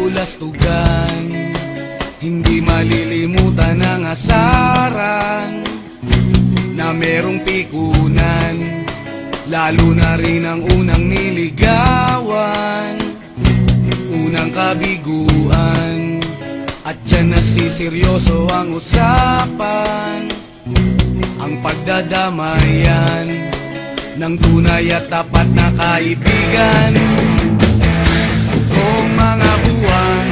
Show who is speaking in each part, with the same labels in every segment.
Speaker 1: kabulastugan, hindi malilimutan ang asaran na merong pikunan, lalo na rin ang unang niligawan, unang kabiguan. At dyan nasiseryoso ang usapan, ang pagdadamayan ng tunay at tapat na kaibigan. Kung mga buwan,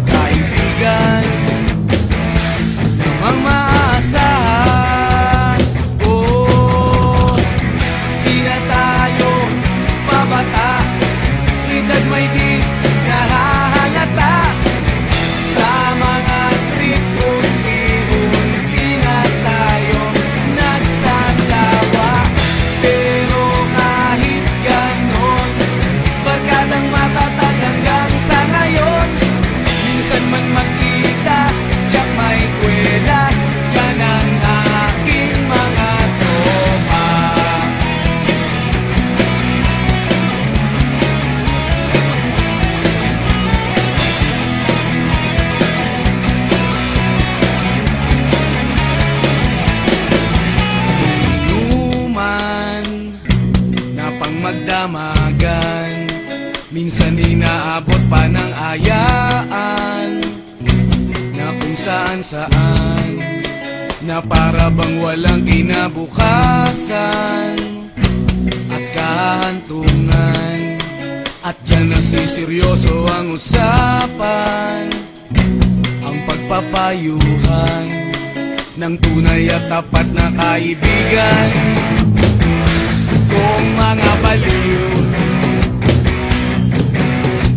Speaker 1: kaibigan namang maaasahan. Oh, di na tayo pabata, edad may di nahahalata. Sa mga trip, unti-unti na tayo nagsasawa. Pero kahit ganon, barkadang matatag hanggang sa ngayon. Minsan man magkita, tiyak may kwela, yan ang aking mga tropa. Inuman na pang magdamagan, minsan inaabot pa ng ayaan, na kung saan-saan, na para bang walang kinabukasan at kahantungan. At dyan nasiseryoso ang usapan, ang pagpapayuhan ng tunay at tapat na kaibigan. Kung mga baliw,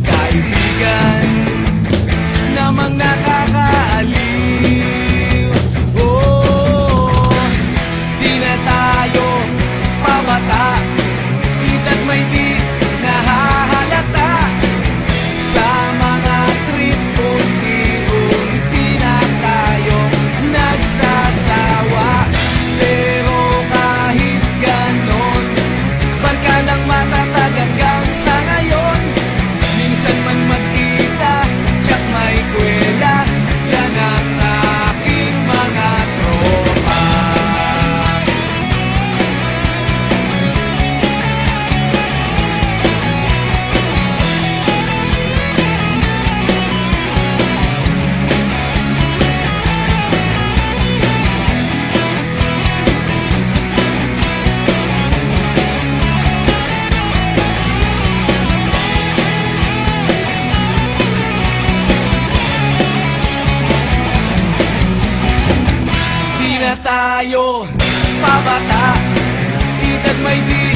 Speaker 1: kaibigan namang nakakaaliw. Oh, di na tayo pabata, edad may di nahahalata. Sa mga trip, unti-unti na tayo nagsasawa. Pero kahit ganon, barkadang matatag hanggang sa ngayon. Minsan man magkita, tiyak may kwela, yan ang aking mga tropa. Di na tayo pabata, edad may di